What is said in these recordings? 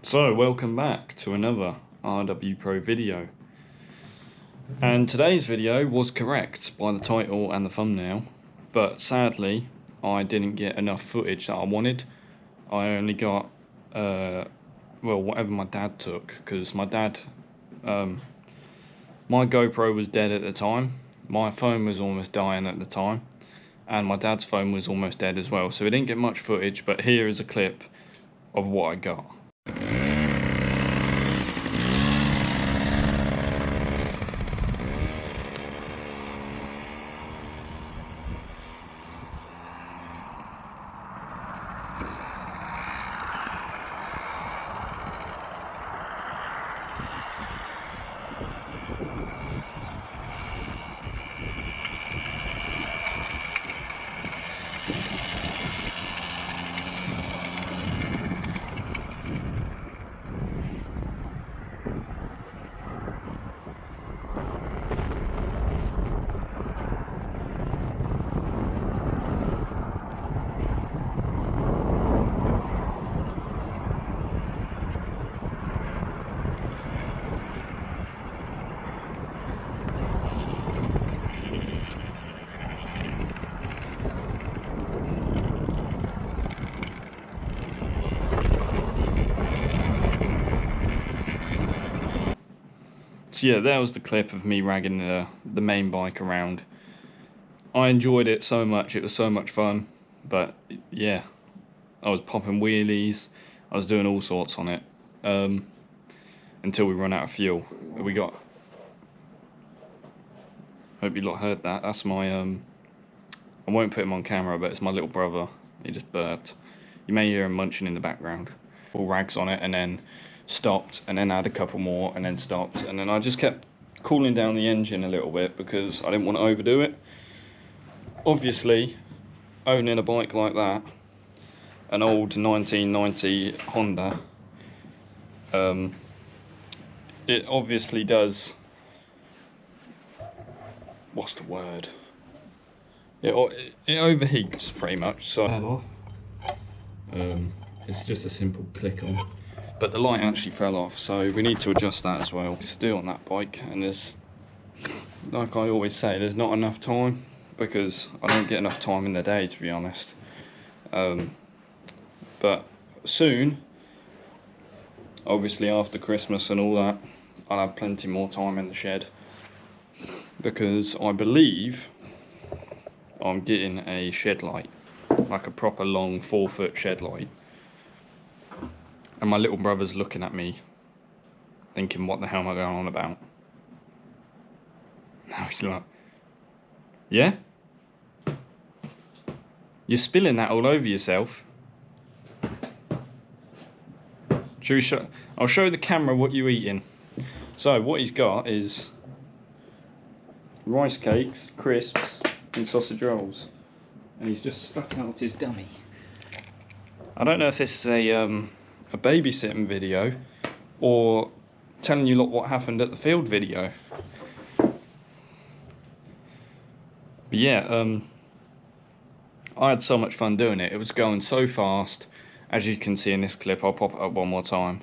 So welcome back to another RW Pro video, and today's video was correct by the title and the thumbnail, but sadly I didn't get enough footage that I wanted. I only got well, whatever my dad took, because my dad, my GoPro was dead at the time, my phone was almost dying at the time, and my dad's phone was almost dead as well, so we didn't get much footage. But here is a clip of what I got. So yeah, that was the clip of me ragging the main bike around. I enjoyed it so much, it was so much fun, but yeah, I was popping wheelies, I was doing all sorts on it, until we run out of fuel. We got, hope you lot heard that, that's my, I won't put him on camera, but it's my little brother, he just burped. You may hear him munching in the background. All rags on it, and then stopped, and then had a couple more, and then stopped, and then I just kept cooling down the engine a little bit because I didn't want to overdo it. Obviously, owning a bike like that, an old 1990 Honda, it obviously does, what's the word, it overheats pretty much, so it's just a simple click on. But the light actually fell off, so we need to adjust that as well. It's still on that bike, and there's, like I always say, there's not enough time, because I don't get enough time in the day, to be honest. But soon, obviously after Christmas and all that, I'll have plenty more time in the shed, because I believe I'm getting a shed light, like a proper long 4-foot shed light. And my little brother's looking at me, thinking, what the hell am I going on about? Now he's like, yeah? You're spilling that all over yourself. Should we show? I'll show the camera what you're eating. So what he's got is rice cakes, crisps, and sausage rolls. And he's just spat out his dummy. I don't know if this is a babysitting video or telling you lot what happened at the field video, but yeah, I had so much fun doing it. It was going so fast, as you can see in this clip. I'll pop it up one more time.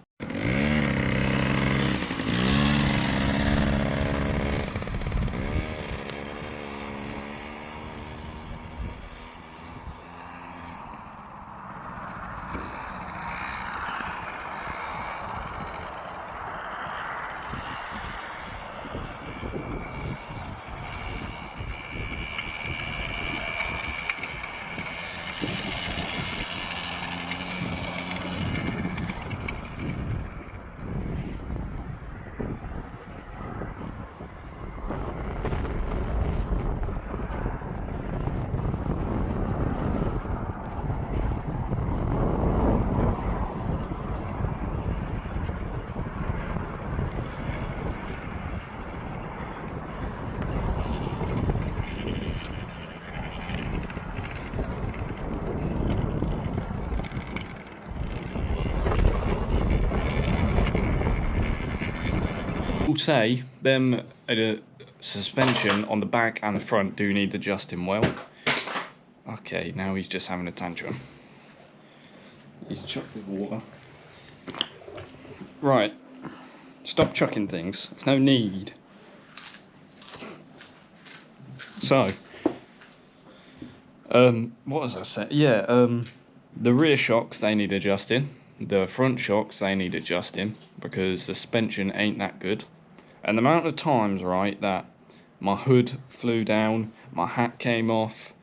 will say them suspension on the back and the front do need adjusting well. Okay, now he's just having a tantrum. He's chucked with water. Right, stop chucking things. There's no need. So, what was I saying? Yeah, the rear shocks, they need adjusting. The front shocks, they need adjusting because the suspension ain't that good. And the amount of times, right, that my hood flew down, my hat came off,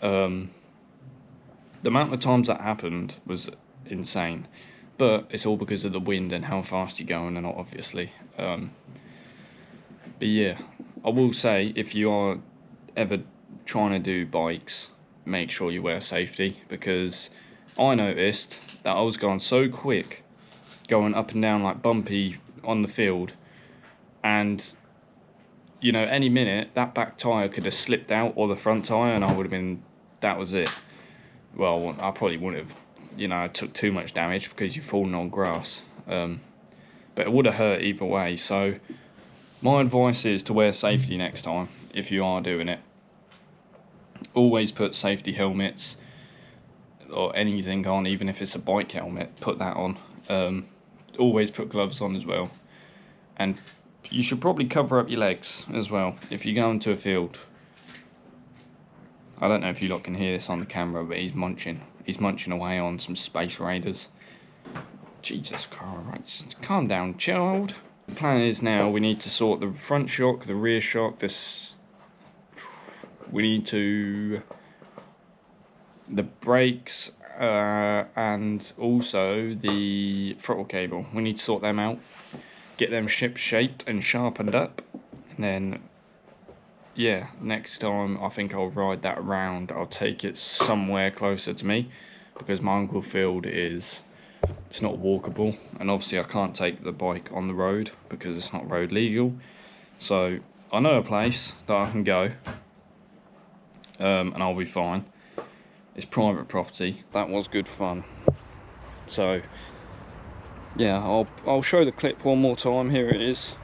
the amount of times that happened was insane. But it's all because of the wind and how fast you're going, and obviously. But yeah, I will say, if you are ever trying to do bikes, make sure you wear safety, because I noticed that I was going so quick, going up and down like bumpy on the field, and you know, any minute that back tyre could have slipped out, or the front tyre, and I would have been, that was it. Well, I probably wouldn't have, you know, I took too much damage because you're falling on grass, but it would have hurt either way. So my advice is to wear safety next time if you are doing it. Always put safety helmets or anything on, even if it's a bike helmet, put that on. Always put gloves on as well, and you should probably cover up your legs as well if you go into a field. I don't know if you lot can hear this on the camera, but he's munching away on some Space Raiders. Jesus Christ, calm down, child. The plan is now we need to sort the front shock, the rear shock, we need to, the brakes, and also the throttle cable. We need to sort them out, get them shaped and sharpened up, and then yeah, next time I think I'll ride that around. I'll take it somewhere closer to me, because my uncle field it's not walkable, and obviously I can't take the bike on the road because it's not road legal. So I know a place that I can go, and I'll be fine. It's private property. That was good fun. So yeah, I'll show the clip one more time. Here it is.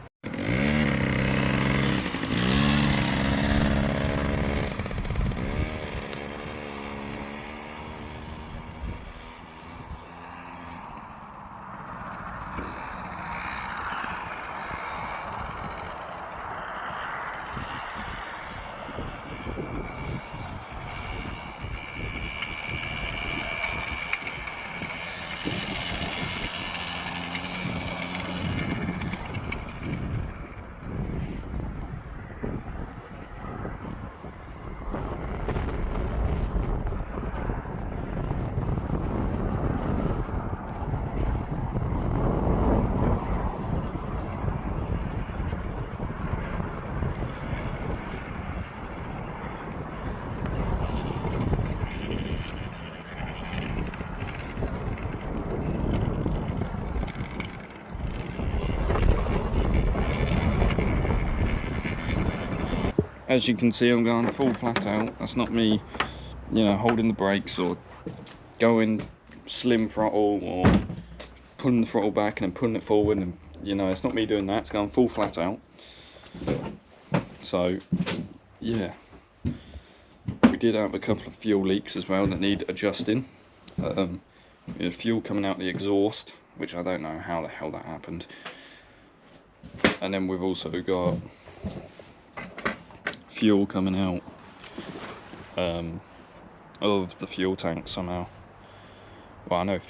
As you can see, I'm going full flat out. That's not me, you know, holding the brakes or going slim throttle or pulling the throttle back and then pulling it forward, and you know, it's not me doing that. It's going full flat out. So yeah, we did have a couple of fuel leaks as well that need adjusting. We had fuel coming out the exhaust, which I don't know how the hell that happened. And then we've also got fuel coming out of the fuel tank somehow. Well, I know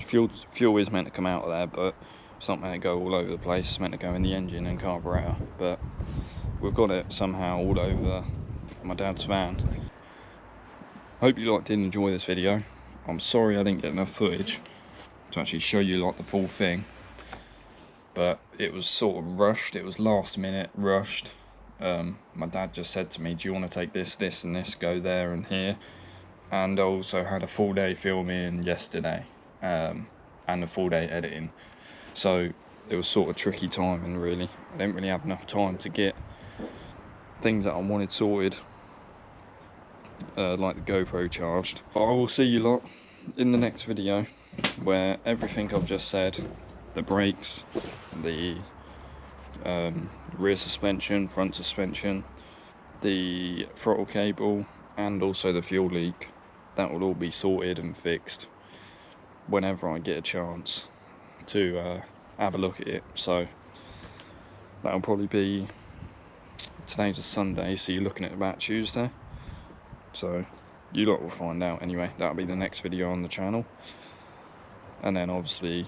fuel is meant to come out of there, but it's not meant to go all over the place. It's meant to go in the engine and carburetor, but we've got it somehow all over my dad's van. Hope you lot did enjoy this video. I'm sorry I didn't get enough footage to actually show you like the full thing, but it was sort of rushed. It was last minute rushed. My dad just said to me, do you want to take this and this, go there and here? And I also had a full day filming yesterday, and a full day editing, so it was sort of tricky timing really. I didn't really have enough time to get things that I wanted sorted, like the GoPro charged. But I will see you lot in the next video, where everything I've just said, the brakes, the rear suspension, front suspension, the throttle cable, and also the fuel leak, that will all be sorted and fixed whenever I get a chance. to have a look at it. So that'll probably be, today's a Sunday, so you're looking at about Tuesday. So you lot will find out anyway. That'll be the next video on the channel. And then obviously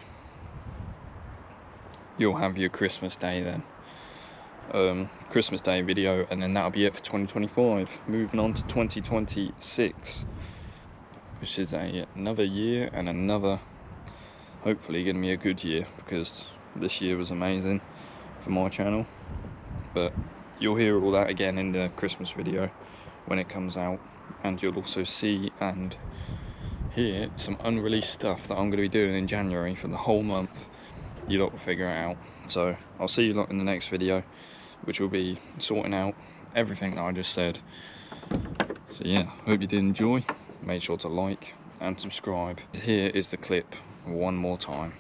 you'll have your Christmas Day then. Christmas Day video, and then that'll be it for 2025. Moving on to 2026, which is another year, and another, hopefully gonna be a good year, because this year was amazing for my channel. But you'll hear all that again in the Christmas video when it comes out, and you'll also see and hear some unreleased stuff that I'm going to be doing in January for the whole month. You lot will figure it out. So I'll see you lot in the next video, which will be sorting out everything that I just said. So yeah, hope you did enjoy. Make sure to like and subscribe. Here is the clip one more time.